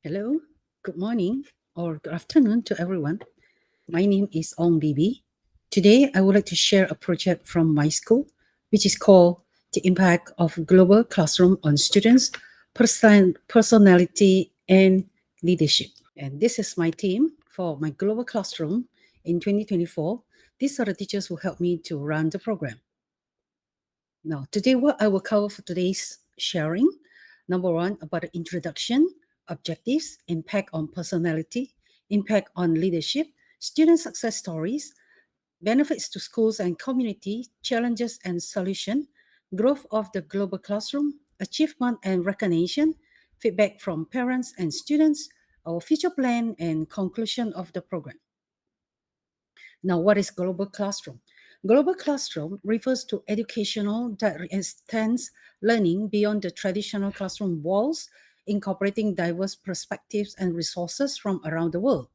Hello, good morning or good afternoon to everyone. My name is Ong Bibi. Today, I would like to share a project from my school, which is called The Impact of Global Classroom on Students' Personality and Leadership. And this is my team for my global classroom in 2024. These are the teachers who helped me to run the program. Now, today, what I will cover for today's sharing number one, about the introduction, objectives, impact on personality, impact on leadership, student success stories, benefits to schools and community, challenges and solution, growth of the global classroom, achievement and recognition, feedback from parents and students, our future plan, and conclusion of the program. Now, what is global classroom? Global classroom refers to educational that extends learning beyond the traditional classroom walls, incorporating diverse perspectives and resources from around the world.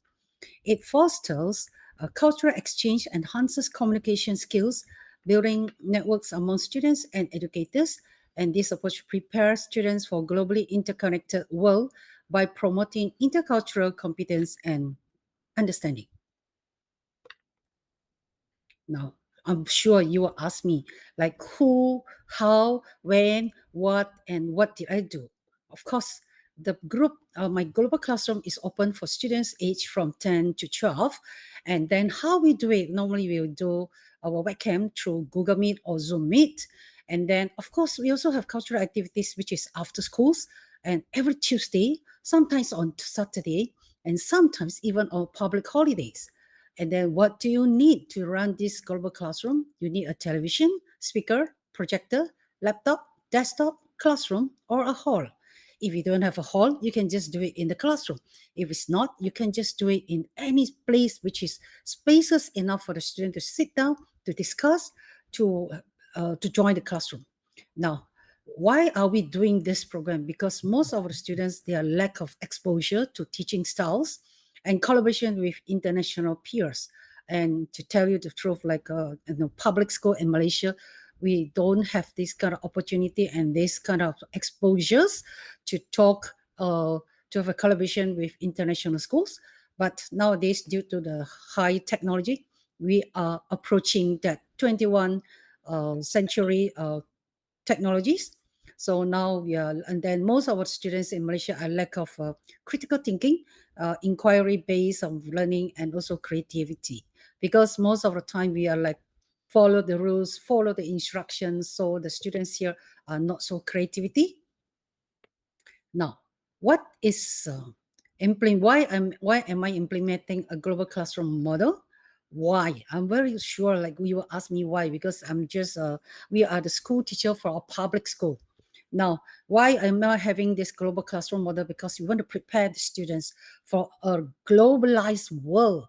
It fosters a cultural exchange, enhances communication skills, building networks among students and educators, and this approach prepares students for globally interconnected world by promoting intercultural competence and understanding. Now, I'm sure you will ask me, like, who, how, when, what, and what did I do? Of course, my global classroom is open for students aged from 10 to 12. And then how we do it, normally we will do our webcam through Google Meet or Zoom Meet. And then, of course, we also have cultural activities, which is after schools and every Tuesday, sometimes on Saturday, and sometimes even on public holidays. And then what do you need to run this global classroom? You need a television, speaker, projector, laptop, desktop, classroom, or a hall. If you don't have a hall, you can just do it in the classroom. If it's not, you can just do it in any place which is spaces enough for the student to sit down, to discuss, to join the classroom. Now, why are we doing this program? Because most of the students, their lack of exposure to teaching styles and collaboration with international peers. And to tell you the truth, like public school in Malaysia, we don't have this kind of opportunity and this kind of exposures to talk to have a collaboration with international schools. But nowadays, due to the high technology, we are approaching that 21 century technologies. So now we are, and then most of our students in Malaysia are lack of critical thinking, inquiry based on learning, and also creativity. Because most of the time we are like follow the rules, follow the instructions. So the students here are not so creativity. Now, what is why am I implementing a global classroom model? Why? I'm very sure like you will ask me why, because we are the school teacher for a public school. Now, why am I having this global classroom model? Because we want to prepare the students for a globalized world,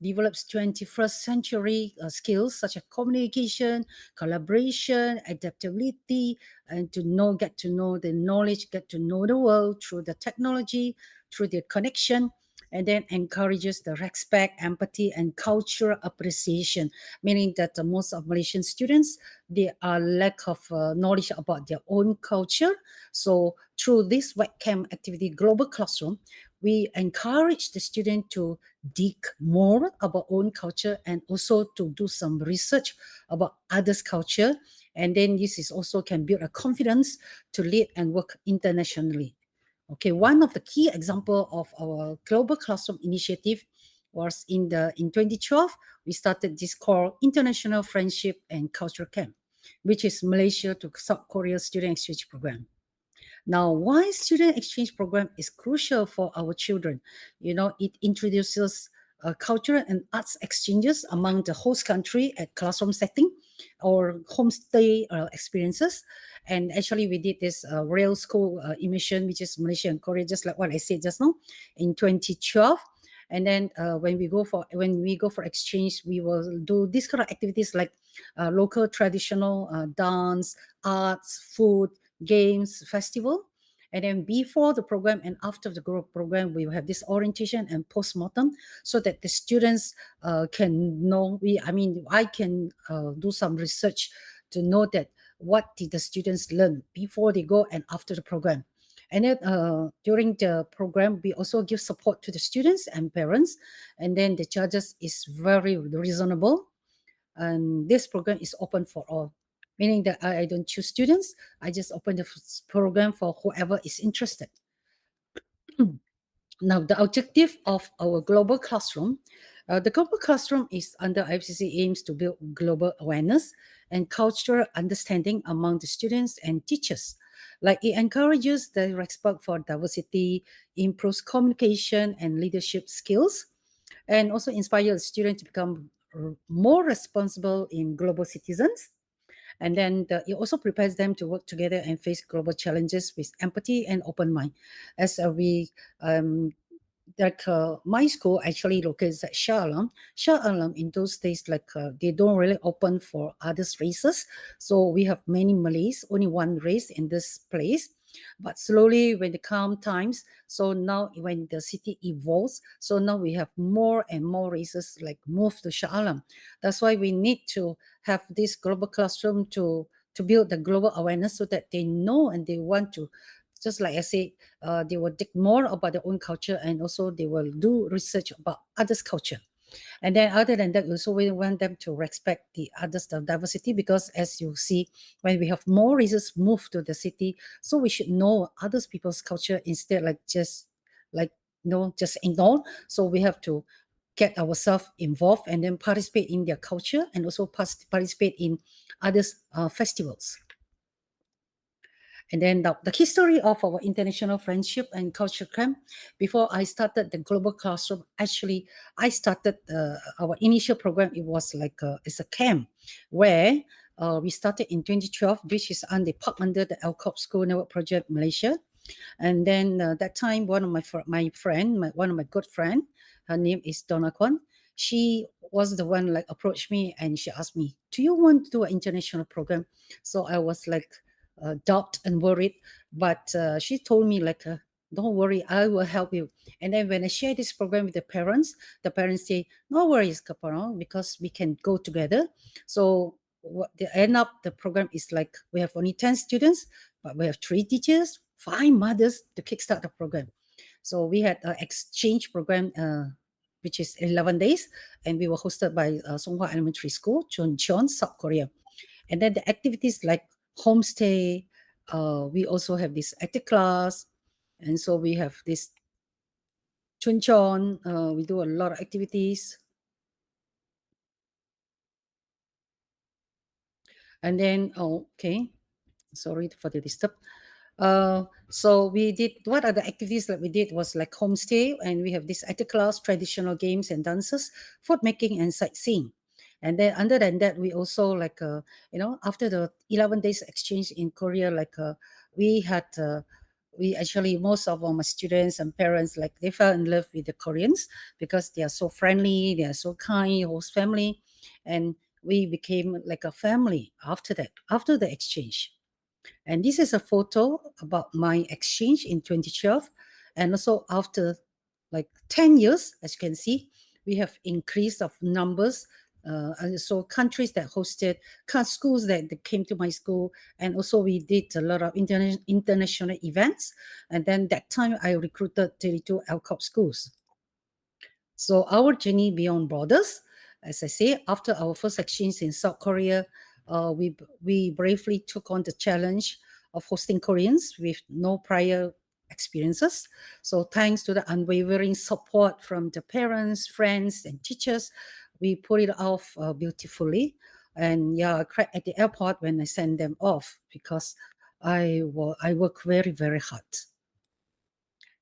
develops 21st century skills such as communication, collaboration, adaptability, and get to know the knowledge, get to know the world through the technology, through the connection, and then encourages the respect, empathy, and cultural appreciation, meaning that most of Malaysian students, they are lack of knowledge about their own culture. So through this webcam activity, Global Classroom, we encourage the student to dig more about own culture and also to do some research about others' culture. And then this is also can build a confidence to lead and work internationally. Okay, one of the key example of our global classroom initiative was in 2012, we started this called International Friendship and Culture Camp, which is Malaysia to South Korea student exchange program. Now, why student exchange program is crucial for our children? You know, it introduces cultural and arts exchanges among the host country at classroom setting or homestay experiences. And actually, we did this real school immersion, which is Malaysia and Korea, just like what I said just now, in 2012. And then when we go for exchange, we will do this kind of activities like local traditional dance, arts, food, games, festival. And then before the program and after the group program, we will have this orientation and postmortem so that the students can know. I can do some research to know that what did the students learn before they go and after the program. And then during the program, we also give support to the students and parents. And then the charges is very reasonable. And this program is open for all, meaning that I don't choose students. I just open the program for whoever is interested. Now, the objective of our global classroom, the global classroom is under IFCC aims to build global awareness and cultural understanding among the students and teachers. Like it encourages the respect for diversity, improves communication and leadership skills, and also inspires students to become more responsible in global citizens. And then it also prepares them to work together and face global challenges with empathy and open mind. As we like my school actually located at Shah Alam. Shah Alam in those days, like they don't really open for others races. So we have many Malays, only one race in this place. But slowly when the calm times, so now when the city evolves, so now we have more and more races like move to Shah Alam. That's why we need to have this global classroom to build the global awareness so that they know and they want to, just like I say, they will dig more about their own culture and also they will do research about others' culture. And then other than that, also we want them to respect the others' diversity because as you see, when we have more races move to the city, so we should know others people's culture instead like just like just ignore. So we have to get ourselves involved and then participate in their culture and also participate in others' festivals. And then the history of our international friendship and culture camp. Before I started the global classroom, actually, I started our initial program. It was like it's a camp where we started in 2012, which is under the LCOP School Network Project Malaysia. And then that time, one of one of my good friend, her name is Donna Kwan. She was the one like approached me and she asked me, "Do you want to do an international program?" So I was like doubt and worried, but she told me like, "Don't worry, I will help you." And then when I share this program with the parents say, "No worries, Kaparong, because we can go together." So what the end up the program is like we have only 10 students, but we have 3 teachers, 5 mothers to kickstart the program. So we had an exchange program, which is 11 days, and we were hosted by Songhua Elementary School, Chuncheon, South Korea. And then the activities like homestay, we also have this ethic class, and so we have this Chuncheon. We do a lot of activities, and then okay, sorry for the disturb. So we did what are the activities that we did was like homestay, and we have this art class, traditional games and dances, food making and sightseeing. And then other than that, we also like after the 11 days exchange in Korea, like we had we actually most of our my students and parents like they fell in love with the Koreans because they are so friendly, they are so kind, host family, and we became like a family after that, after the exchange. And this is a photo about my exchange in 2012. And also after like 10 years, as you can see, we have increased of numbers. And so countries that hosted, schools that came to my school. And also we did a lot of international events. And then that time I recruited 32 LCOP schools. So our journey beyond borders, as I say, after our first exchange in South Korea, we bravely took on the challenge of hosting Koreans with no prior experiences. So thanks to the unwavering support from the parents, friends, and teachers, we put it off beautifully. And yeah, I cried at the airport when I sent them off because I work very, very hard.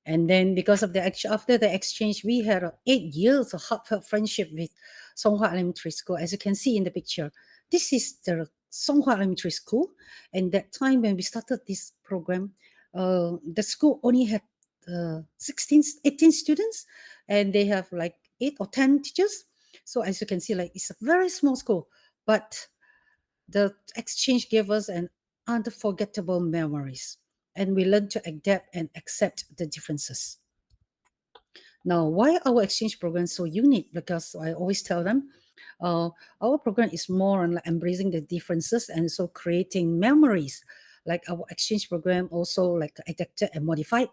And then because of after the exchange, we had 8 years of heartfelt friendship with Songhua Elementary School. As you can see in the picture, this is the Songhua Elementary School. And that time when we started this program, the school only had 16, 18 students, and they have like 8 or 10 teachers. So as you can see, like it's a very small school, but the exchange gave us an unforgettable memories, and we learned to adapt and accept the differences. Now, why our exchange program is so unique? Because I always tell them, our program is more on like embracing the differences and so creating memories. like our exchange program also like adapted and modified,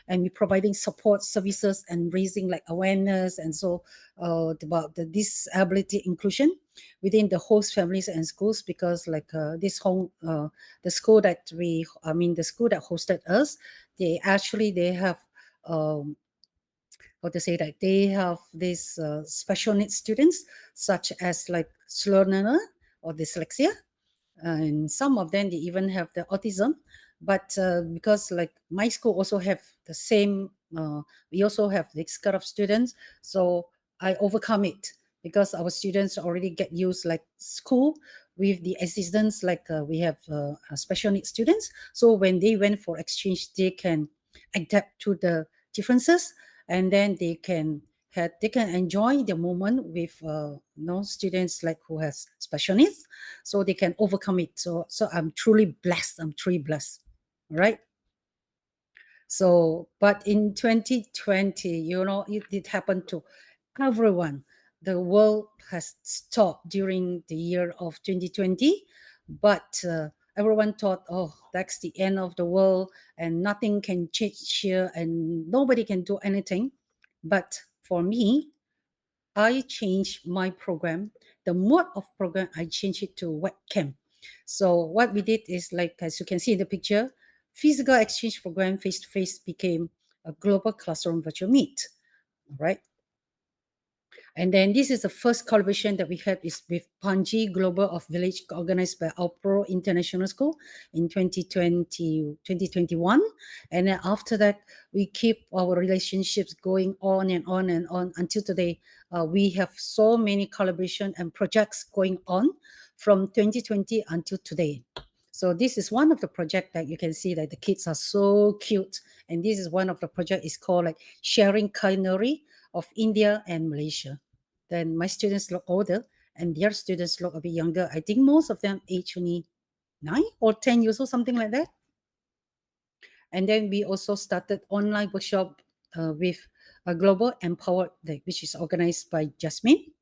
and we providing support services and raising like awareness and so about the disability inclusion within the host families and schools, because like this home the school that the school that hosted us, they have um, how to say that, they have these special needs students such as like slow learner or dyslexia, and some of them they even have the autism. But because like my school also have the same we also have this kind of students, so I overcome it because our students already get used like school with the assistance, like we have special needs students, so when they went for exchange they can adapt to the differences, and then they can enjoy the moment with students like who has special needs, so they can overcome it. So I'm truly blessed. I'm truly blessed. All right. So, but in 2020, it happened to everyone. The world has stopped during the year of 2020, but everyone thought, oh, that's the end of the world and nothing can change here and nobody can do anything. But for me, I changed my program, the mode of program, I changed it to webcam. So what we did is, like as you can see in the picture, physical exchange program face to face became a global classroom virtual meet, right? And then this is the first collaboration that we had is with Panji Global of Village, organized by Alpro International School in 2021. And then after that, we keep our relationships going on and on and on until today. We have so many collaboration and projects going on from 2020 until today. So this is one of the project that you can see that the kids are so cute. And this is one of the project is called like Sharing Culinary of India and Malaysia. Then my students look older and their students look a bit younger. I think most of them age only 9 or 10 years old, something like that. And then we also started online workshop with a Global Empowered Day, which is organized by Jasmine.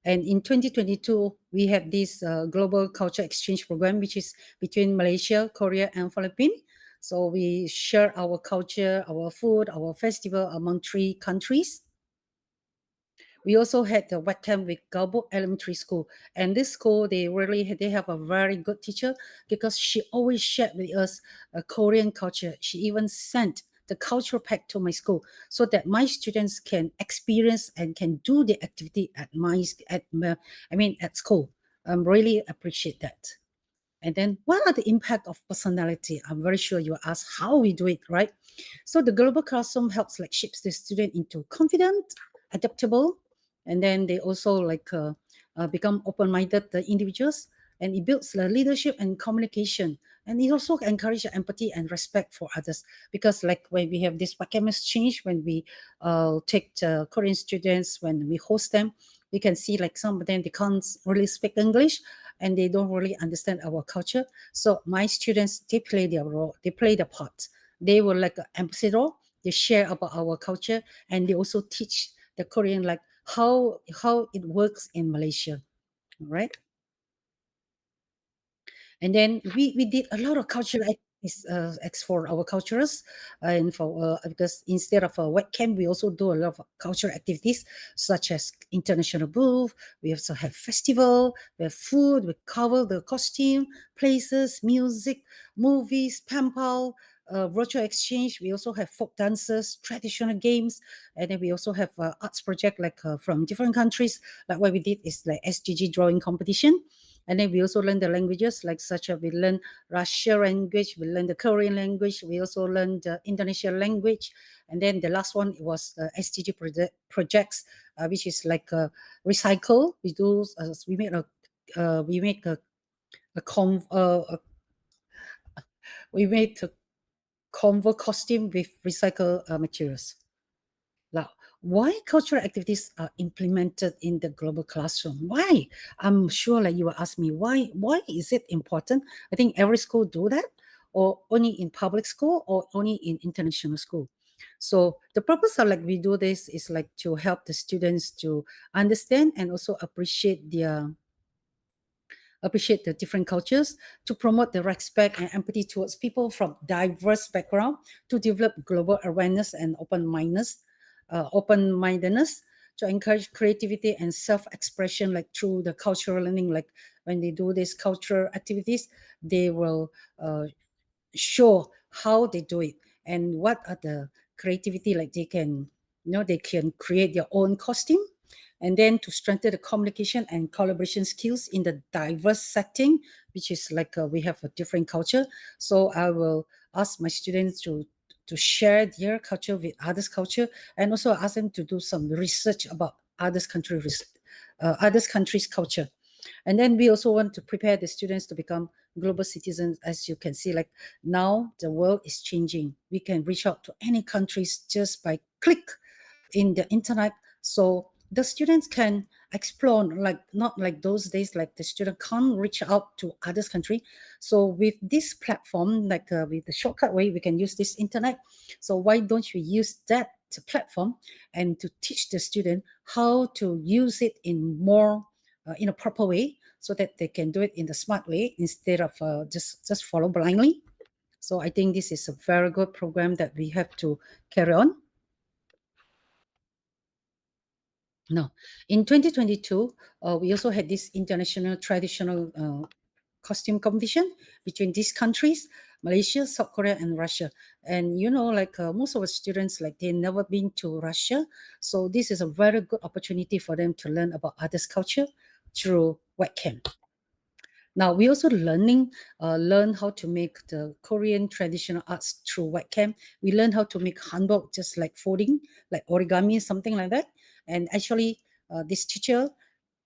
And in 2022, we have this global culture exchange program, which is between Malaysia, Korea, and Philippines. So we share our culture, our food, our festival among 3 countries. We also had the webcam with Galbo Elementary School, and this school they have a very good teacher because she always shared with us a Korean culture. She even sent the cultural pack to my school so that my students can experience and can do the activity at school. I really appreciate that. And then what are the impact of personality? I'm very sure you ask how we do it, right? So the global classroom helps like shapes the student into confident, adaptable, and then they also like become open-minded individuals, and it builds the leadership and communication, and it also encourages empathy and respect for others, because like when we have this webcam exchange, when we take the Korean students, when we host them, we can see like some of them they can't really speak English and they don't really understand our culture. So my students, they play their role, they play the part. They were like an ambassador. They share about our culture, and they also teach the Korean like how it works in Malaysia, right? And then we did a lot of cultural activities for our cultures, and for because instead of a webcam, we also do a lot of cultural activities such as international booth. We also have festival, we have food, we cover the costume, places, music, movies, pampal. Virtual exchange. We also have folk dances, traditional games, and then we also have arts project like from different countries. Like what we did is like SGG drawing competition, and then we also learn the languages like such as we learn Russian language, we learn the Korean language, we also learn the Indonesian language. And then the last one was the SDG projects, which is like recycle. We make a, con- we made a convo costume with recycled materials. Now, why cultural activities are implemented in the global classroom? Why? I'm sure like you will ask me why is it important? I think every school do that, or only in public school, or only in international school. So the purpose of like we do this is like to help the students to understand and also appreciate appreciate the different cultures, to promote the respect and empathy towards people from diverse background, to develop global awareness and open-mindedness, to encourage creativity and self-expression, like through the cultural learning. Like when they do these cultural activities, they will show how they do it and what are the creativity, like they can, they can create their own costume. And then to strengthen the communication and collaboration skills in the diverse setting, which is like we have a different culture. So I will ask my students to share their culture with others culture, and also ask them to do some research about others countries culture. And then we also want to prepare the students to become global citizens. As you can see, like now the world is changing, we can reach out to any countries just by click in the internet. So the students can explore, like not like those days, like the student can't reach out to others country. So with this platform, like with the shortcut way, we can use this internet. So why don't you use that platform and to teach the student how to use it in more in a proper way, so that they can do it in the smart way instead of just follow blindly. So I think this is a very good program that we have to carry on. No, in 2022, we also had this international traditional costume competition between these countries, Malaysia, South Korea, and Russia. And like most of our students, like they never been to Russia, so this is a very good opportunity for them to learn about others' culture through webcam. Now we also learn how to make the Korean traditional arts through webcam. We learn how to make hanbok, just like folding, like origami, something like that. And actually, this teacher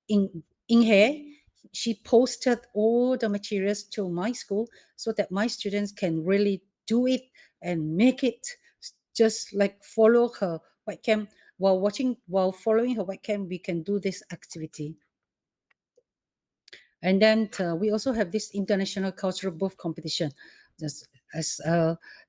in He, she posted all the materials to my school so that my students can really do it and make it, just like follow her webcam. While following her webcam, we can do this activity. And then we also have this international cultural booth competition. This, as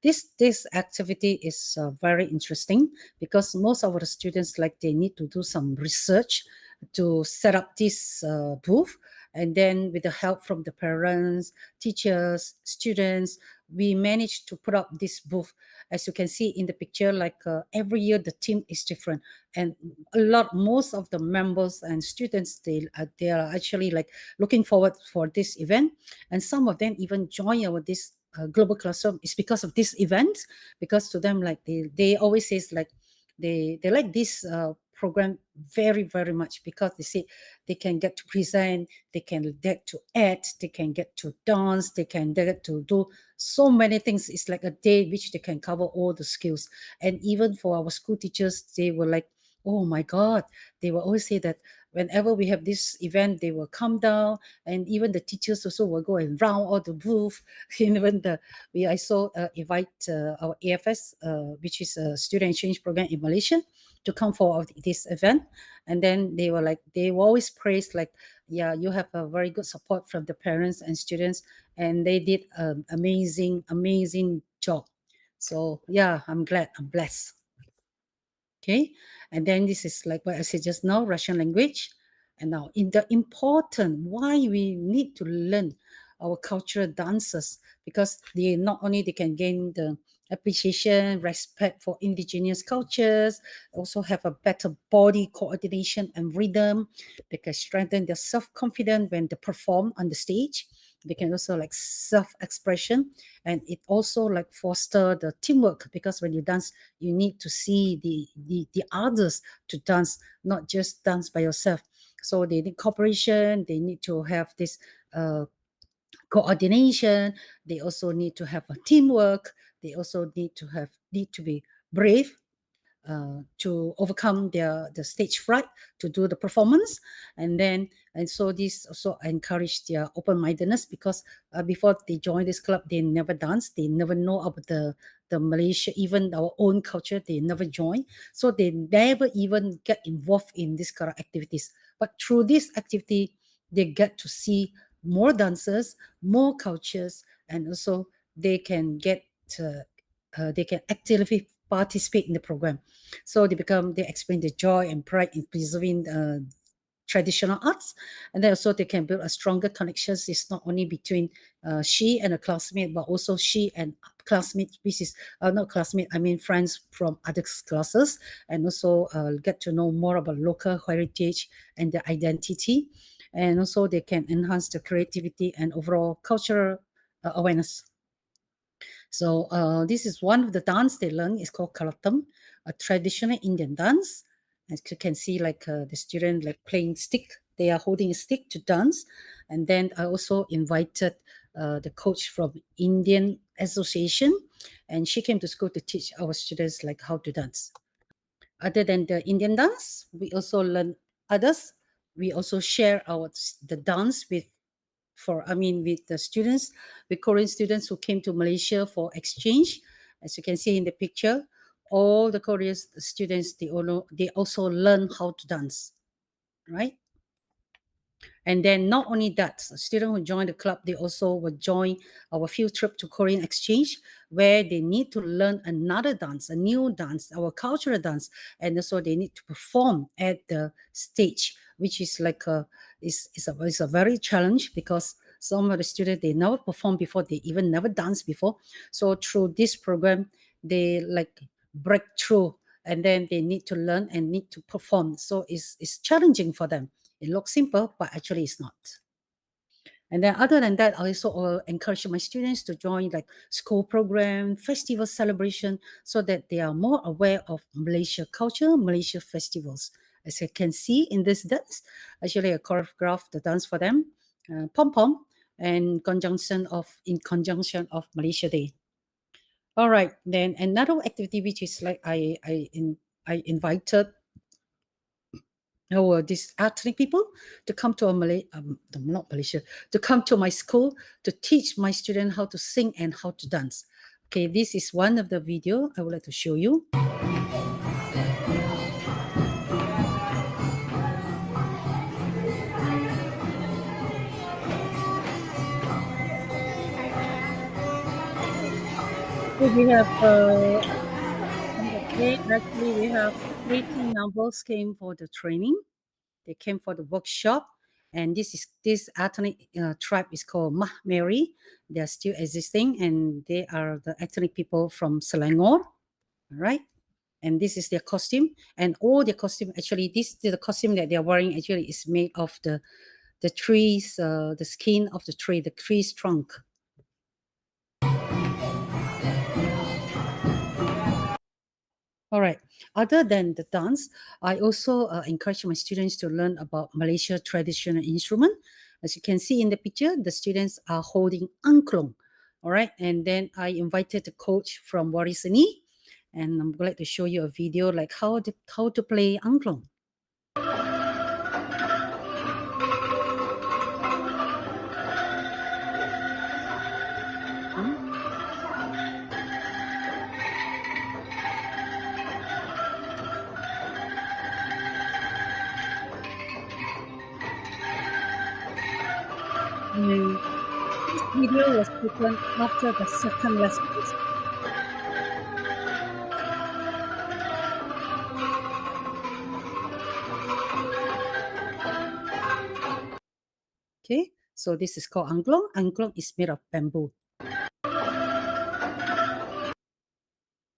this activity is very interesting, because most of our students, like they need to do some research to set up this booth. And then with the help from the parents, teachers, students, we managed to put up this booth. As you can see in the picture, like every year the theme is different, and most of the members and students, they are actually like looking forward for this event. And some of them even join our this global classroom is because of this event, because to them, like they always says, like they like this program very very much, because they say they can get to present, they can get to act, they can get to dance, they can get to do so many things. It's like a day which they can cover all the skills. And even for our school teachers, they were like, oh my god, they will always say that whenever we have this event, they will come down, and even the teachers also will go and round all the booth. Even we also invite our AFS, which is a student exchange program in Malaysia, to come for this event. And then they will always praise, like, yeah, you have a very good support from the parents and students, and they did an amazing job. So yeah, I'm glad, I'm blessed. Okay. And then this is like what I said just now, Russian language. And now in the important why we need to learn our cultural dances, because they not only they can gain the appreciation, respect for indigenous cultures, also have a better body coordination and rhythm. They can strengthen their self-confidence when they perform on the stage. They can also like self-expression, and it also like foster the teamwork, because when you dance, you need to see the others to dance, not just dance by yourself. So they need cooperation, they need to have this coordination, they also need to have a teamwork, they also need to be brave to overcome the stage fright to do the performance. And so this also encourage their open-mindedness, because before they join this club, they never dance, they never know about the Malaysia, even our own culture, they never join. So they never even get involved in this kind of activities. But through this activity, they get to see more dancers, more cultures, and also they can get they can actively participate in the program. So they explain the joy and pride in preserving traditional arts, and then also they can build a stronger connections. It's not only between she and a classmate, but also she and classmates, which is not classmate, I mean friends from other classes, and also get to know more about local heritage and their identity, and also they can enhance the creativity and overall cultural awareness. So this is one of the dance they learn. It's called Karatam, a traditional Indian dance. As you can see, like the student like playing stick. They are holding a stick to dance. And then I also invited the coach from Indian Association, and she came to school to teach our students like how to dance. Other than the Indian dance, we also learn others. We also share the dance with the students, with Korean students who came to Malaysia for exchange. As you can see in the picture, all the Korean students, they also learn how to dance, right? And then not only that, students who join the club, they also will join our field trip to Korean exchange, where they need to learn another dance, a new dance, our cultural dance, and also they need to perform at the stage, which is like is a very challenge, because some of the students, they never performed before, they even never danced before. So through this program, they like break through, and then they need to learn and need to perform. So it's challenging for them. It looks simple, but actually it's not. And then other than that, I also encourage my students to join like school program, festival celebration, so that they are more aware of Malaysia culture, Malaysia festivals. As you can see in this dance, actually I choreographed the dance for them, pom pom, and in conjunction of Malaysia Day. All right, then another activity which is like I invited these ethnic people to come to not Malaysia, to come to my school to teach my students how to sing and how to dance. Okay, this is one of the video I would like to show you. So we have actually we have 18 numbers came for the training. They came for the workshop, and this ethnic tribe is called Mahmeri. They are still existing, and they are the ethnic people from Selangor, right? And this is their costume, and all their costume, actually the costume that they are wearing actually is made of the trees, the skin of the tree's trunk. All right. Other than the dance, I also encourage my students to learn about Malaysia traditional instrument. As you can see in the picture, the students are holding angklung. All right. And then I invited the coach from Warisani, and I'm glad to show you a video like how to play angklung. Hmm? And this video was taken after the second lesson. Okay, so this is called angklung. Angklung is made of bamboo.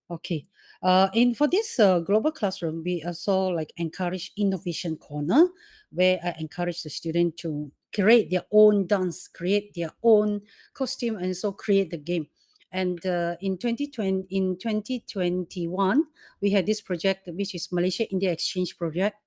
Okay, and for this global classroom, we also like encourage innovation corner, where I encourage the student to create their own dance, create their own costume, and so create the game. And in 2021, we had this project, which is Malaysia India Exchange project.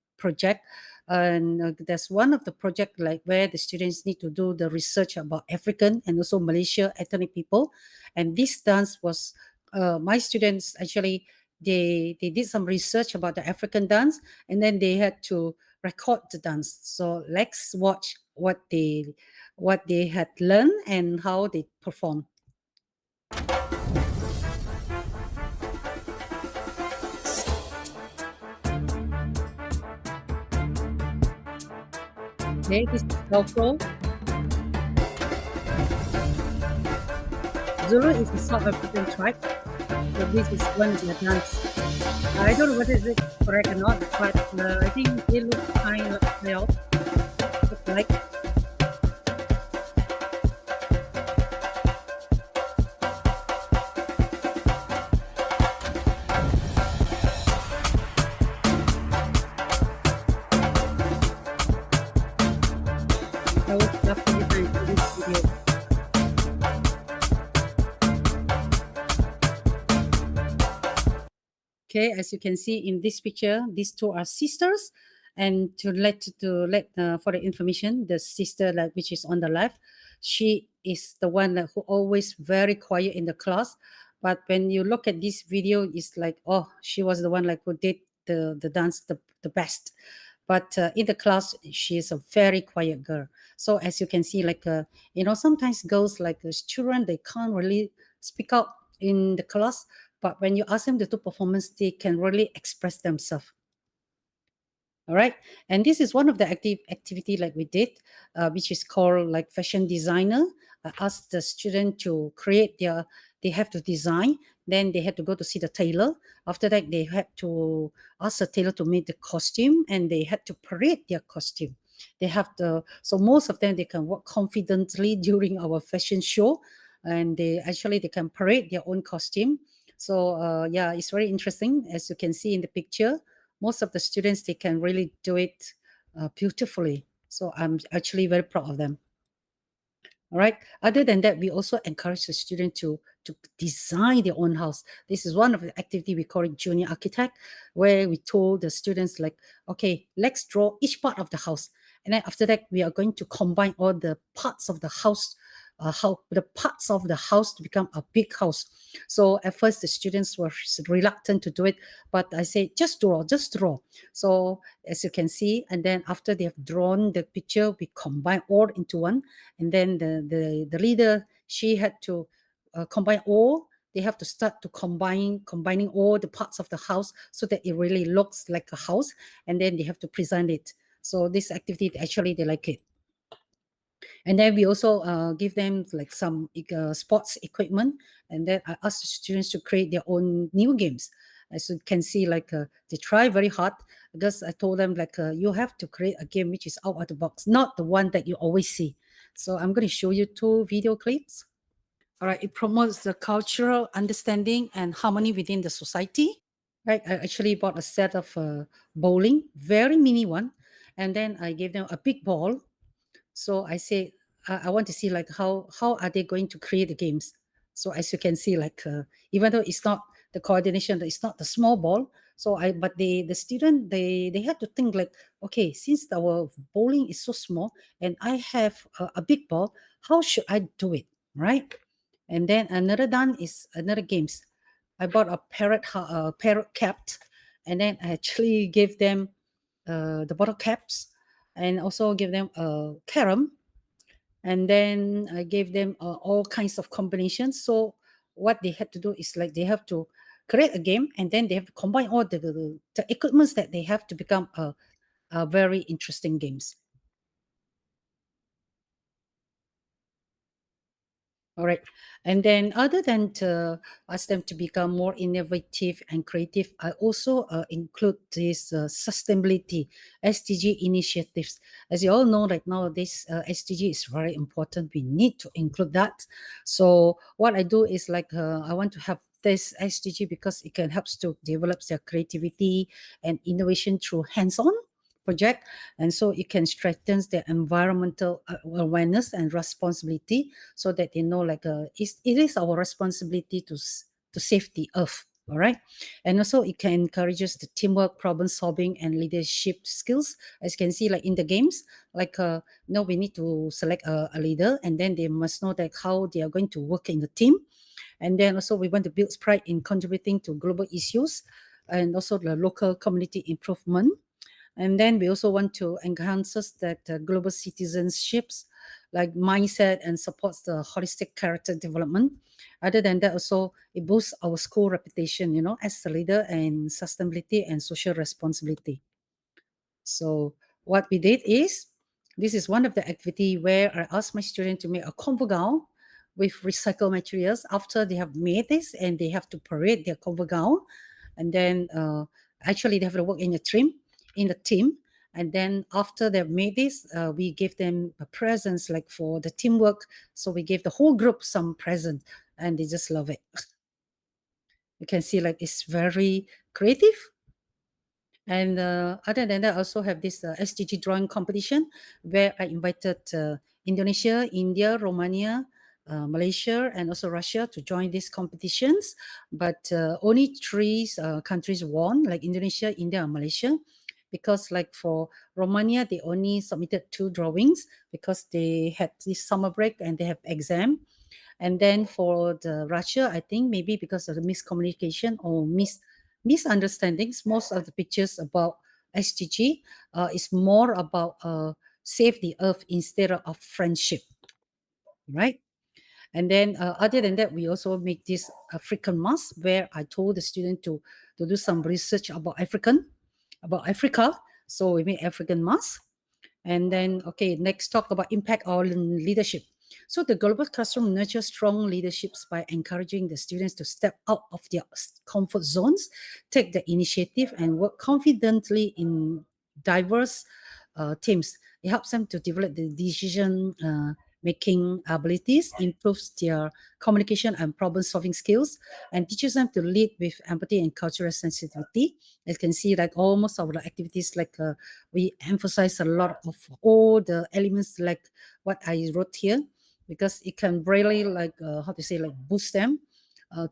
And that's one of the project like where the students need to do the research about African and also Malaysia ethnic people. And this dance was my students actually they did some research about the African dance, and then they had to record the dance. So let's watch what they had learned and how they perform. Okay, this is Velcro. Zulu is a South African tribe. So this is one of the dance. I don't know whether it's correct or not, but I think it looks kind of well. look like. I would love for you to enjoy this video. Okay, as you can see in this picture, these two are sisters. And to let for the information, the sister like which is on the left, she is the one like, who always very quiet in the class. But when you look at this video, it's like, oh, she was the one like who did the dance the best. But in the class, she is a very quiet girl. So as you can see, like sometimes girls like children, they can't really speak out in the class, but when you ask them to do performance, they can really express themselves. All right. And this is one of the activity like we did, which is called like fashion designer. I asked the student to create they have to design, then they had to go to see the tailor. After that, they had to ask the tailor to make the costume, and they had to parade their costume. They have so most of them, they can walk confidently during our fashion show, and they can parade their own costume. So yeah, it's very interesting. As you can see in the picture, most of the students, they can really do it beautifully. So I'm actually very proud of them. All right. Other than that, we also encourage the student to design their own house. This is one of the activity we call it junior architect, where we told the students like, okay, let's draw each part of the house, and then after that, we are going to combine all the parts of the house, how the parts of the house to become a big house. So at first, the students were reluctant to do it, but I say just draw, just draw. So as you can see, and then after they have drawn the picture, we combine all into one, and then the leader, she had to combine all. They have to start to combining all the parts of the house so that it really looks like a house, and then they have to present it. So this activity, actually they like it. And then we also give them like some sports equipment, and then I ask the students to create their own new games. As you can see, like they try very hard, because I told them like you have to create a game which is out of the box, not the one that you always see. So I'm going to show you two video clips. All right, it promotes the cultural understanding and harmony within the society. Right, I actually bought a set of bowling, very mini one, and then I gave them a big ball. So I say, I want to see like how are they going to create the games. So as you can see, like even though it's not the coordination, it's not the small ball. So but the student, they had to think like, okay, since our bowling is so small and I have a big ball, how should I do it, right? And then another done is another games. I bought a parrot cap, and then I actually gave them the bottle caps, and also give them a carom, and then I gave them all kinds of combinations. So what they had to do is like they have to create a game, and then they have to combine all the equipments that they have to become a very interesting games. All right. And then other than to ask them to become more innovative and creative, I also include this sustainability SDG initiatives. As you all know, like nowadays, SDG is very important. We need to include that. So what I do is like I want to have this SDG because it can helps to develop their creativity and innovation through hands-on project, and so it can strengthen their environmental awareness and responsibility, so that they know like it is our responsibility to save the earth. All right. And also it can encourages the teamwork, problem solving, and leadership skills. As you can see, like in the games, like we need to select a leader, and then they must know that how they are going to work in the team. And then also we want to build pride in contributing to global issues, and also the local community improvement. And then we also want to enhance that global citizenships, like mindset, and supports the holistic character development. Other than that, also it boosts our school reputation, as a leader and sustainability and social responsibility. So what we did is, this is one of the activity where I asked my student to make a combo gown with recycled materials. After they have made this, and they have to parade their combo gown, and then actually they have to work in a team, And then after they've made this, we gave them a presents like for the teamwork. So we gave the whole group some present, and they just love it. You can see like it's very creative. And other than that, I also have this SDG drawing competition where I invited Indonesia, India, Romania, Malaysia, and also Russia to join these competitions. But only three countries won, like Indonesia, India, and Malaysia. Because like for Romania, they only submitted 2 drawings because they had this summer break and they have exam. And then for the Russia, I think maybe because of the miscommunication or misunderstandings, most of the pictures about SDG is more about save the earth instead of friendship, right? And then other than that, we also make this African mask where I told the student to do some research about Africa. So we made African mask. And then, okay, next talk about impact on leadership. So the global classroom nurtures strong leaderships by encouraging the students to step out of their comfort zones, take the initiative, and work confidently in diverse teams. It helps them to develop the decision making abilities, improves their communication and problem solving skills, and teaches them to lead with empathy and cultural sensitivity. As you can see, like almost all the activities, like we emphasize a lot of all the elements like what I wrote here, because it can really like how to say, like boost them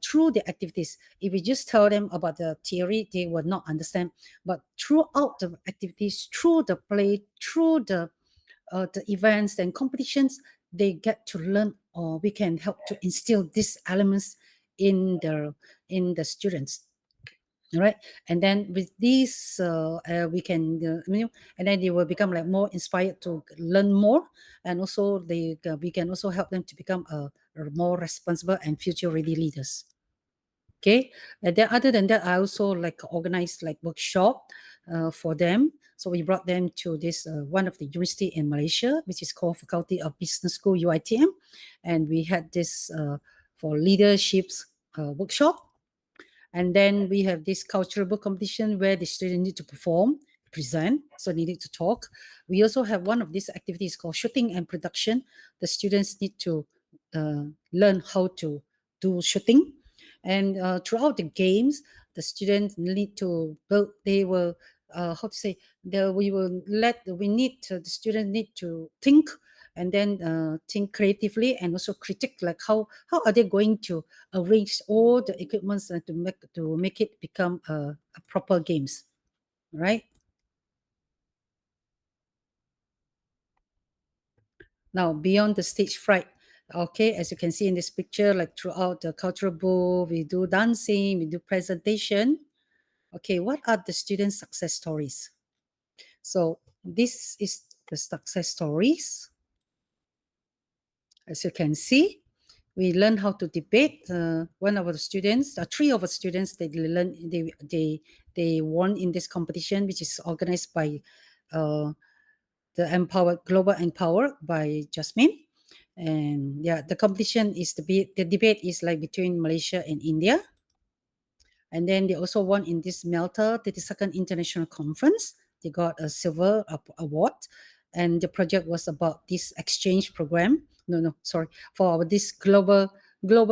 through the activities. If we just tell them about the theory, they will not understand. But throughout the activities, through the play, through the events and competitions, they get to learn, or we can help to instill these elements in the students. All right. And then with these we can and then they will become like more inspired to learn more, and also we can also help them to become a more responsible and future ready leaders. Okay. And then other than that, I also like organized like workshop for them. So we brought them to this one of the university in Malaysia, which is called Faculty of Business School, UITM, and we had this for leaderships workshop. And then we have this cultural book competition where the students need to perform, present, so they need to talk. We also have one of these activities called shooting and production. The students need to learn how to do shooting. And throughout the games, the students need to build, they will, how to say, we need, the students need to think, and then think creatively, and also critique like how are they going to arrange all the equipments to make it become a proper games, right? Now beyond the stage fright, okay, as you can see in this picture, like throughout the cultural book, we do dancing, we do presentation. Okay, what are the student success stories? So this is the success stories. As you can see, we learn how to debate. One of the students, three of the students, they won in this competition, which is organized by uh, the Empower Global Empower by Jasmine. And yeah, the competition is the debate is like between Malaysia and India. And then they also won in this Malta 32nd International Conference. They got a silver award. And the project was about this exchange program. No, sorry, for this global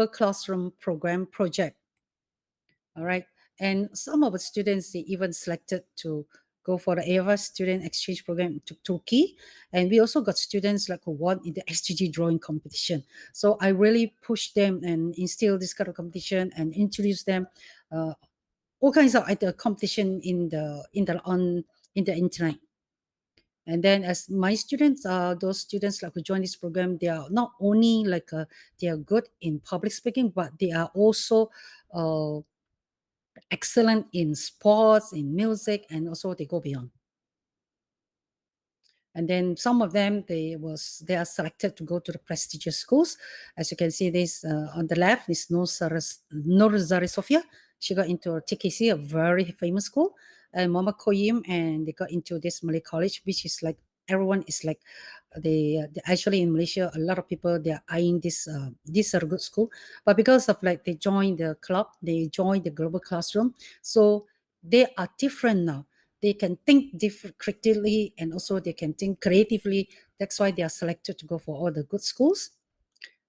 classroom program project. All right. And some of the students, they even selected to go for the AFA student exchange program to Turkey. And we also got students like who won in the SGG drawing competition. So I really pushed them and instill this kind of competition and introduce them uh, all kinds of competition in the internet. And then as my students, those students like who join this program, they are not only like they are good in public speaking, but they are also uh, excellent in sports, in music, and also they go beyond. And then some of them they are selected to go to the prestigious schools. As you can see, this on the left is Nur Zari Sofia. She got into TKC, a very famous school, and Mama Koyim, and they got into this Malay college, which is like everyone is like they actually in Malaysia, a lot of people they are eyeing this are good school, but because of like they joined the club, they joined the global classroom, so they are different now. they can think critically, and also they can think creatively. That's why they are selected to go for all the good schools.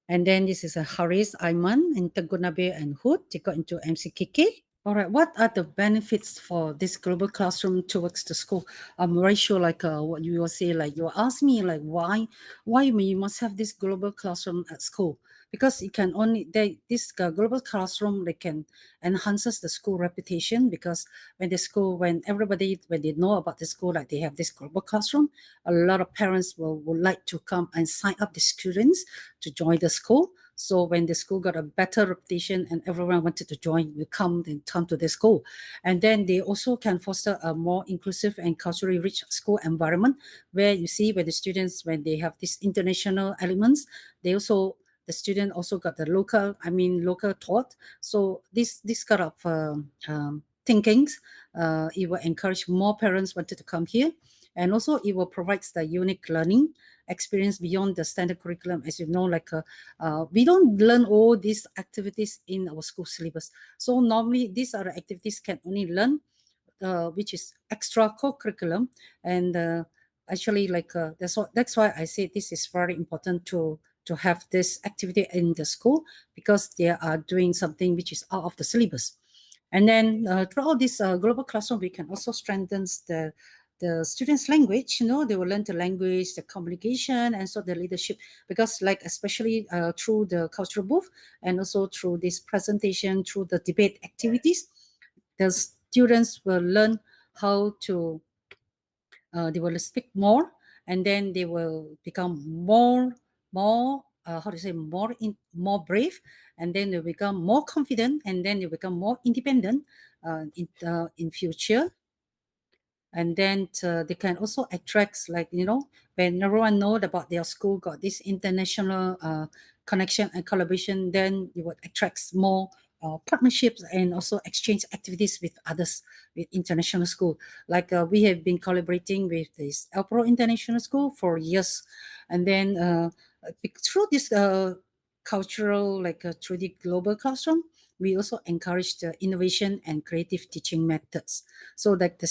And then this is a Haris Aiman in Tegunabe and Hood. They got into MCKK. All right, what are the benefits for this global classroom towards the school? I'm very sure, like what you will say, like you ask me, like why we must have this global classroom at school? Because it can only this global classroom, they can enhances the school reputation, because when everybody, when they know about the school, like they have this global classroom, a lot of parents would like to come and sign up the students to join the school. So when the school got a better reputation and everyone wanted to join, will come to the school. And then they also can foster a more inclusive and culturally rich school environment, where you see, where the students, when they have these international elements, the student also got the local thought. So this kind of thinkings, it will encourage more parents wanted to come here. And also it will provide the unique learning experience beyond the standard curriculum. As you know, like we don't learn all these activities in our school syllabus. So normally these are the activities can only learn, which is extra co-curriculum. And actually, like that's why I say this is very important to have this activity in the school, because they are doing something which is out of the syllabus. And then throughout this global classroom, we can also strengthen the students' language. They will learn the language, the communication, and so the leadership. Because, like, especially through the cultural booth, and also through this presentation, through the debate activities, the students will learn how to. They will speak more, and then they will become more. How to say, more brave, and then they become more confident, and then they become more independent in future. And then they can also attract, like, when everyone know about their school got this international connection and collaboration, then it would attract more partnerships and also exchange activities with others, with international school. Like we have been collaborating with this Elpro International School for years. And then through this cultural, like through the global classroom, we also encourage the innovation and creative teaching methods, so that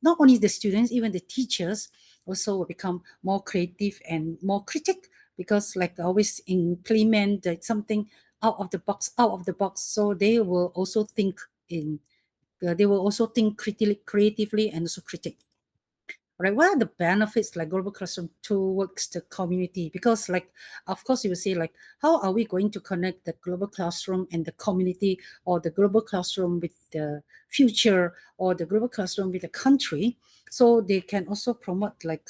not only the students, even the teachers also will become more creative and more critic, because, like, always implement something out of the box. So they will also think creatively, and also critic. Right, what are the benefits, like global classroom towards the community? Because, like, of course you will say, like, how are we going to connect the global classroom and the community, or the global classroom with the future, or the global classroom with the country? So they can also promote, like,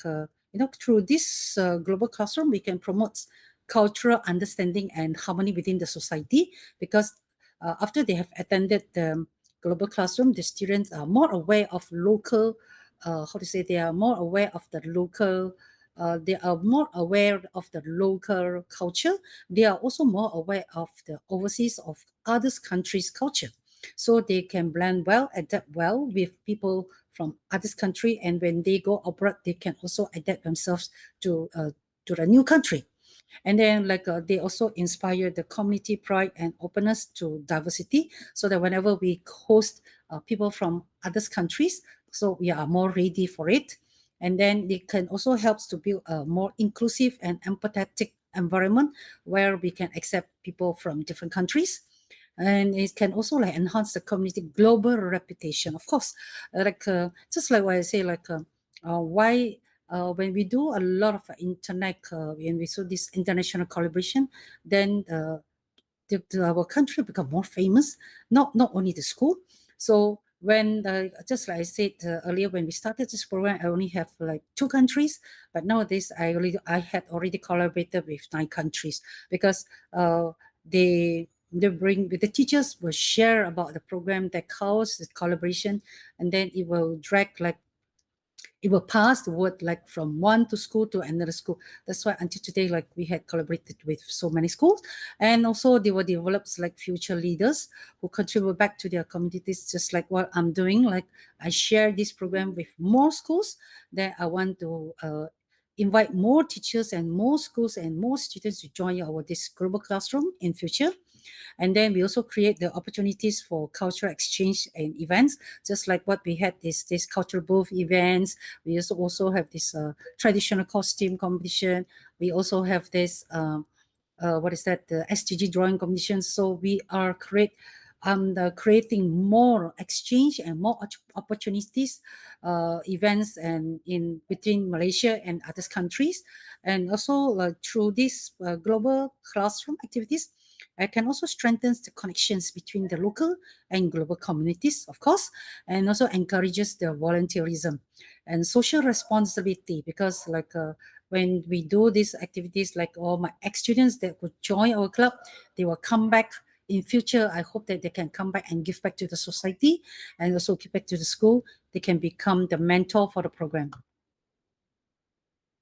through this global classroom, we can promote cultural understanding and harmony within the society. Because after they have attended the global classroom, the students are more aware of local, how to say, they are more aware of the local, they are more aware of the local culture. They are also more aware of the overseas of others countries' culture. So they can blend well, adapt well with people from others country, and when they go abroad, they can also adapt themselves to the new country. And then, like, they also inspire the community pride and openness to diversity, so that whenever we host people from other countries, so we are more ready for it. And then it can also helps to build a more inclusive and empathetic environment, where we can accept people from different countries. And it can also, like, enhance the community global reputation, of course. Just like what I say, like, why when we do a lot of internet, when we saw this international collaboration, then our country become more famous, not only the school. So when just like I said earlier, when we started this program, I only have like 2 countries, but nowadays I had already collaborated with 9 countries, because they bring, the teachers will share about the program that cause the collaboration, and then it will drag, like, it will pass the word, like, from one to school to another school. That's why until today, like, we had collaborated with so many schools. And also they will develop, like, future leaders who contribute back to their communities, just like what I'm doing. Like, I share this program with more schools. Then I want to invite more teachers and more schools and more students to join our this global classroom in future. And then we also create the opportunities for cultural exchange and events, just like what we had this cultural booth events. We also have this traditional costume competition. We also have this what is that, the SDG drawing competition. So we are creating more exchange and more opportunities, events and in between Malaysia and other countries. And also through these global classroom activities, I can also strengthen the connections between the local and global communities, of course, and also encourages the volunteerism and social responsibility, because when we do these activities, like all my ex-students that would join our club, they will come back in future. I hope that they can come back and give back to the society and also give back to the school. They can become the mentor for the program.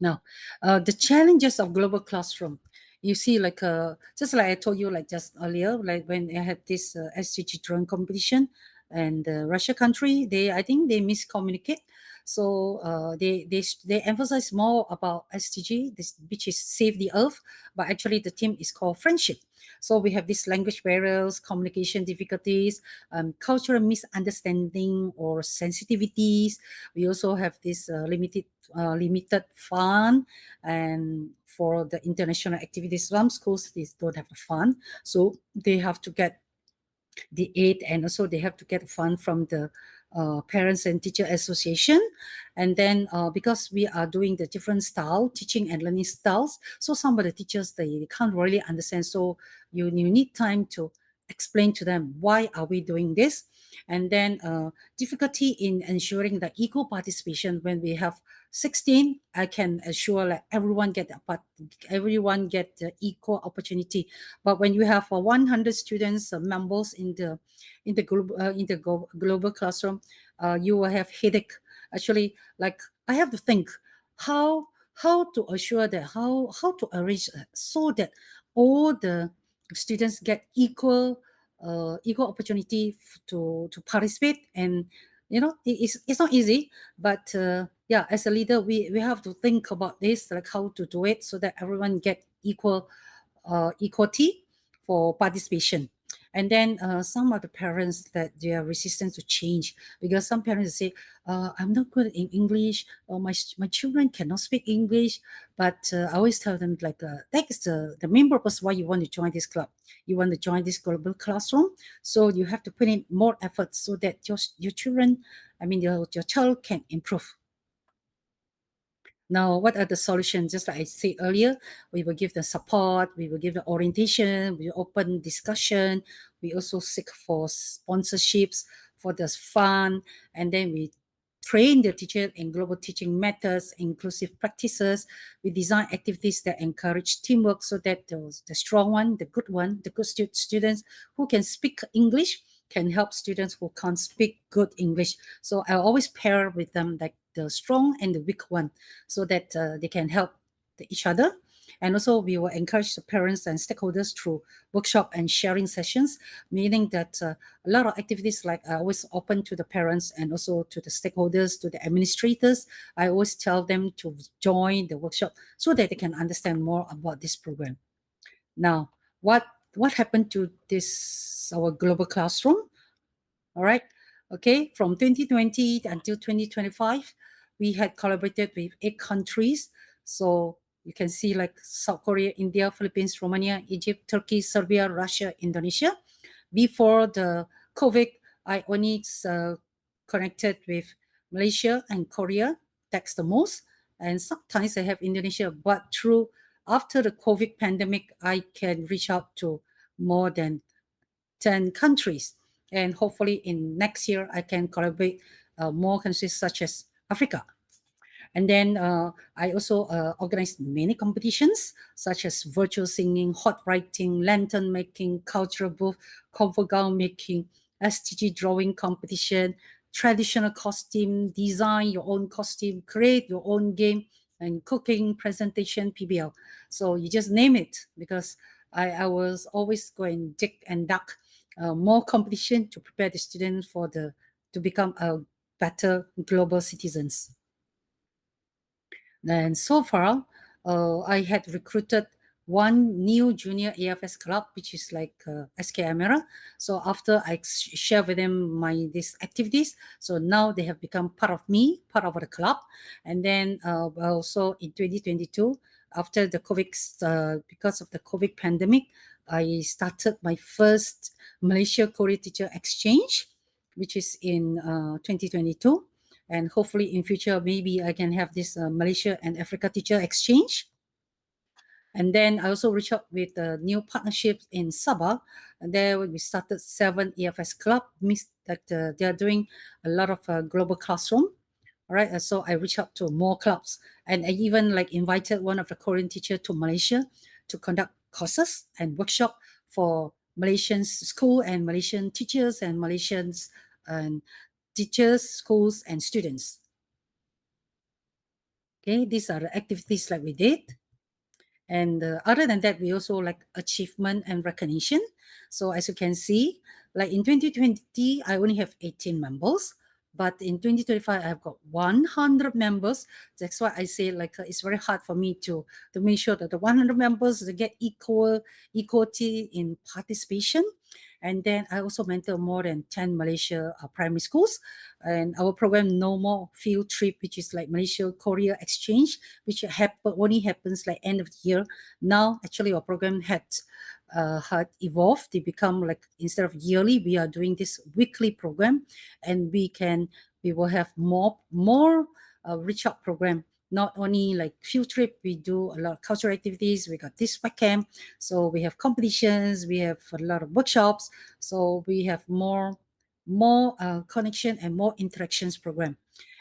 Now, the challenges of global classroom. You see, just like I told you, like just earlier, like when I had this SCG drawing competition, and the Russia country, I think they miscommunicate. So they emphasize more about SDG, which is save the earth, but actually the theme is called friendship. So we have these language barriers, communication difficulties, cultural misunderstanding or sensitivities. We also have this limited fund, and for the international activities, some schools they don't have the fund, so they have to get the aid, and also they have to get fund from the parents and teacher association. And then because we are doing the different style teaching and learning styles, so some of the teachers they can't really understand, so you need time to explain to them why are we doing this. And then difficulty in ensuring the equal participation. When we have 16, I can assure like everyone get the equal opportunity. But when you have 100 students members in the global classroom, you will have headache. Actually, like I have to think how to assure that how to arrange so that all the students get equal opportunity to participate. And it's not easy, but yeah, as a leader, we have to think about this, like how to do it so that everyone get equality for participation. And then some of the parents that they are resistant to change, because some parents say, I'm not good in English, or my children cannot speak English. But I always tell them, like that is the main purpose why you want to join this club. You want to join this global classroom, so you have to put in more effort so that your children, your child can improve. Now, what are the solutions? Just like I said earlier, we will give the support, we will give the orientation, we open discussion, we also seek for sponsorships for the fund, and then we train the teacher in global teaching methods, inclusive practices. We design activities that encourage teamwork so that the strong one, the good students who can speak English can help students who can't speak good English. So I always pair with them like the strong and the weak one, so that they can help each other. And also we will encourage the parents and stakeholders through workshop and sharing sessions, meaning that a lot of activities, like I always open to the parents and also to the stakeholders, to the administrators. I always tell them to join the workshop so that they can understand more about this program. Now, what happened to this our global classroom? All right. Okay. From 2020 until 2025, we had collaborated with 8 countries. So you can see like South Korea, India, Philippines, Romania, Egypt, Turkey, Serbia, Russia, Indonesia. Before the COVID, I only connected with Malaysia and Korea. That's the most. And sometimes I have Indonesia. But through after the COVID pandemic, I can reach out to more than 10 countries. And hopefully in next year, I can collaborate more countries such as Africa. And then I also organized many competitions such as virtual singing, hot writing, lantern making, cultural booth, comfort gown making, STG drawing competition, traditional costume, design your own costume, create your own game, and cooking, presentation, PBL. So you just name it, because I was always going dig and duck more competition to prepare the students to become a better global citizens. And so far, I had recruited one new junior AFS club, which is like SK Amera. So after I share with them my these activities, so now they have become part of me, part of the club. And then also in 2022, after the COVID, because of the COVID pandemic, I started my first Malaysia Korea teacher exchange, which is in 2022. And hopefully in future, maybe I can have this Malaysia and Africa teacher exchange. And then I also reached out with new partnerships in Sabah. And there we started 7 EFS club. Means that they are doing a lot of global classroom. All right. So I reached out to more clubs, and I even like invited one of the Korean teacher to Malaysia to conduct courses and workshop for Malaysian school and Malaysian teachers and Malaysians and teachers, schools, and students. Okay, these are the activities like we did. And other than that, we also like achievement and recognition. So as you can see, like in 2020, I only have 18 members. But in 2025, I've got 100 members. That's why I say like it's very hard for me to make sure that the 100 members they get equality in participation. And then I also mentor more than 10 Malaysia primary schools. And our program No More Field Trip, which is like Malaysia Korea exchange, which only happens like end of the year. Now, actually, our program had evolved. They become like instead of yearly, we are doing this weekly program, and we will have more reach out program. Not only like field trip, we do a lot of cultural activities. We got this camp, so we have competitions, we have a lot of workshops, so we have more connection and more interactions program.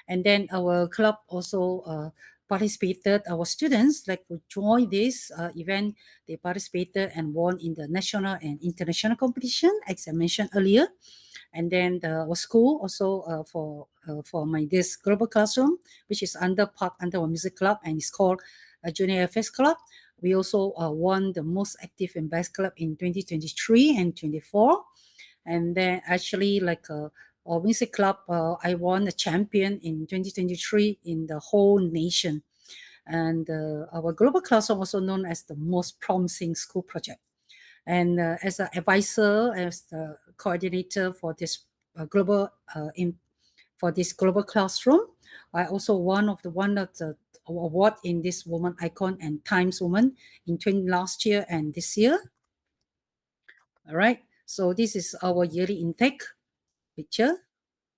And then our club also participated, our students like who joined this event, they participated and won in the national and international competition, as I mentioned earlier. And then our school also for my this global classroom, which is under our music club, and it's called Junior FS Club. We also won the most active and best club in 2023 and 24. And then actually like our music club, I won a champion in 2023 in the whole nation. And our global classroom also known as the most promising school project. And as an advisor, as the coordinator for this for this global classroom, I also one of the award in this Woman Icon and Times Woman in last year and this year. All right. So this is our yearly intake picture.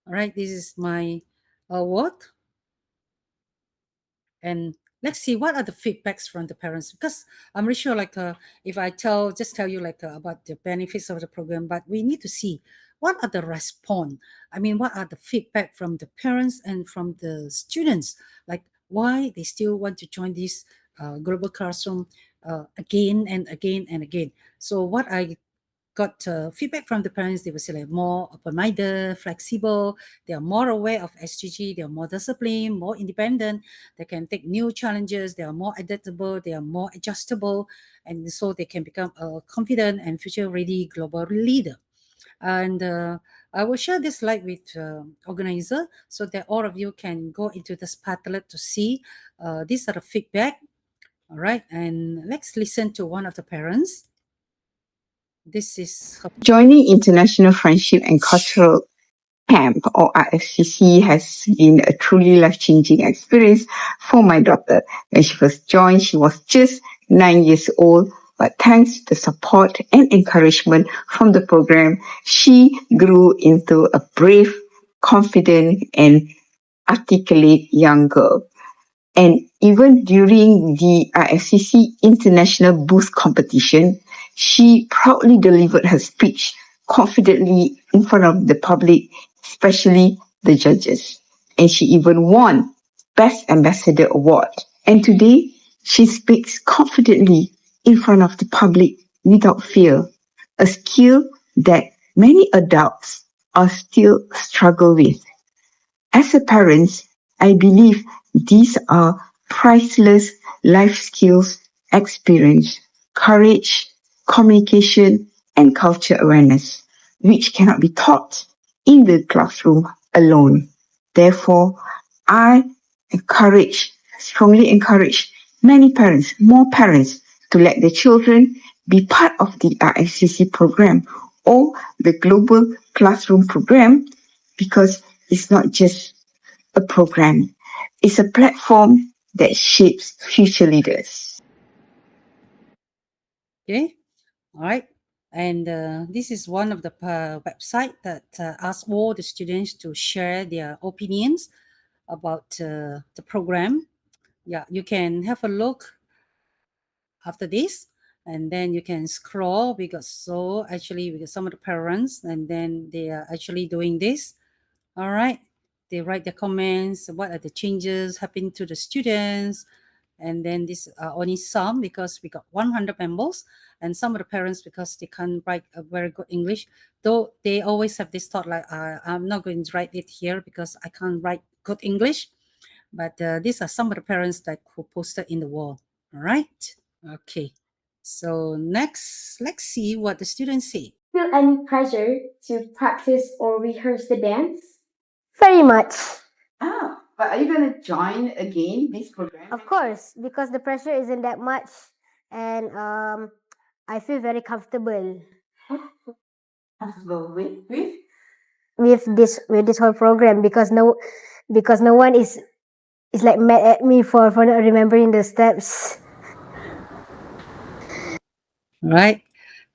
All right. This is my award. And let's see what are the feedbacks from the parents, because I'm really sure like if I just tell you like about the benefits of the program, but we need to see what are the response. I mean, what are the feedback from the parents and from the students, like why they still want to join this global classroom again and again and again. So what I got feedback from the parents, they were say like more open-minded, flexible, they are more aware of SGG, they are more disciplined, more independent, they can take new challenges, they are more adaptable, they are more adjustable, and so they can become a confident and future-ready global leader. And I will share this slide with organizer so that all of you can go into this Padlet to see. These are the feedback. All right, and let's listen to one of the parents. This is her. Joining International Friendship and Cultural Camp or IFCC has been a truly life-changing experience for my daughter. When she first joined, she was just 9 years old, but thanks to the support and encouragement from the program, she grew into a brave, confident, and articulate young girl. And even during the IFCC International Boost Competition, she proudly delivered her speech confidently in front of the public, especially the judges. And she even won Best Ambassador Award. And today, she speaks confidently in front of the public without fear, a skill that many adults are still struggle with. As a parent, I believe these are priceless life skills, experience, courage, communication, and culture awareness, which cannot be taught in the classroom alone. Therefore, I strongly encourage many parents, more parents, to let the children be part of the RSCC program or the Global Classroom program, because it's not just a program, it's a platform that shapes future leaders. Okay, all right. And this is one of the website that asks all the students to share their opinions about the program. Yeah, you can have a look after this, and then you can scroll because so actually because some of the parents and then they are actually doing this. All right, they write their comments, what are the changes happening to the students, and then this only some because we got 100 members, and some of the parents because they can't write a very good English, though they always have this thought like I'm not going to write it here because I can't write good English. But these are some of the parents that who posted in the wall. All right. Okay. So next, let's see what the students say. Feel any pressure to practice or rehearse the dance? Very much. But are you going to join again this program? Of course, because the pressure isn't that much, and I feel very comfortable with this whole program because no one is like mad at me for not remembering the steps. All right.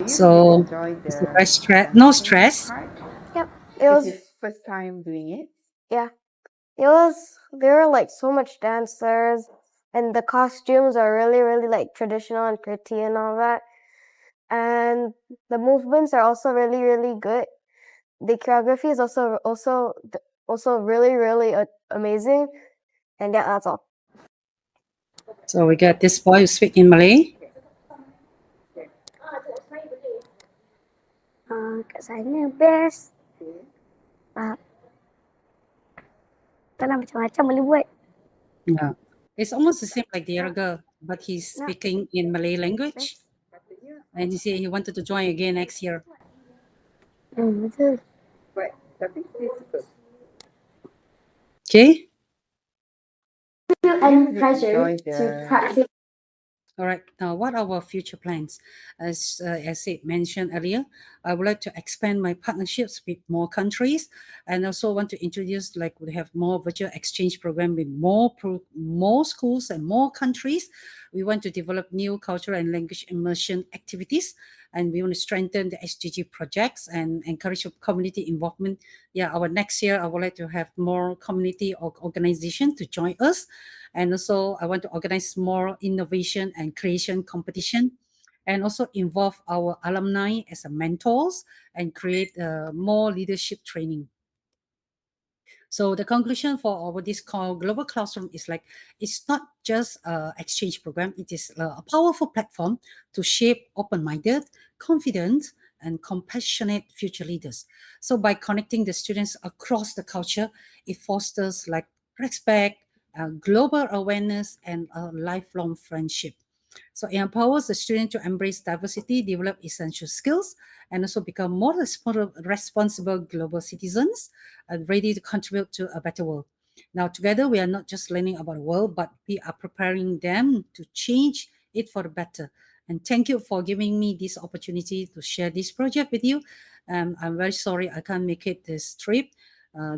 So it's a very no stress. Yep, it was First time doing it. yeah. It was there were like so much dancers, and the costumes are really like traditional and pretty and all that. And the movements are also really good. The choreography is also really amazing. And yeah, that's all. So we got this boy who speak in Malay. Kat sana best. Taklah macam-macam boleh buat. Yeah. It's almost the same like the other girl, but he's speaking in Malay language. And he said he wanted to join again next year. Betul. Okay. Feel any pressure to practice. All right. Now, what are our future plans? As I said, mentioned earlier, I would like to expand my partnerships with more countries, and also want to introduce like we have more virtual exchange program with more schools and more countries. We want to develop new cultural and language immersion activities, and we want to strengthen the SDG projects and encourage community involvement. Yeah, our next year I would like to have more community or organization to join us, and also I want to organize more innovation and creation competition, and also involve our alumni as a mentors and create more leadership training. So the conclusion for our this call global classroom is like it's not just a exchange program. It is a powerful platform to shape open-minded, confident, and compassionate future leaders. So by connecting the students across the culture, it fosters like respect, global awareness, and a lifelong friendship. So it empowers the student to embrace diversity, develop essential skills, and also become more responsible global citizens and ready to contribute to a better world. Now, together, we are not just learning about the world, but we are preparing them to change it for the better. And thank you for giving me this opportunity to share this project with you. I'm very sorry I can't make it this trip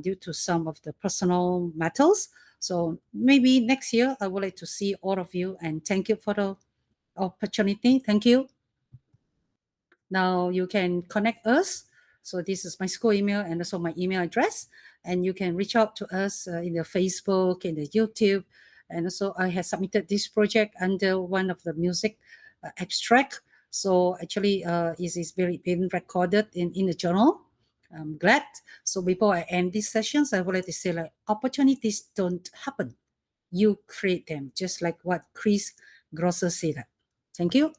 due to some of the personal matters. So maybe next year I would like to see all of you, and thank you for the opportunity. Thank you. Now you can connect us. So this is my school email and also my email address, and you can reach out to us in the Facebook, in the YouTube, and also I have submitted this project under one of the music abstract. So actually, it is very being recorded in the journal. I'm glad. So before I end these sessions, I would like to say like opportunities don't happen. You create them, just like what Chris Grosser said. Thank you.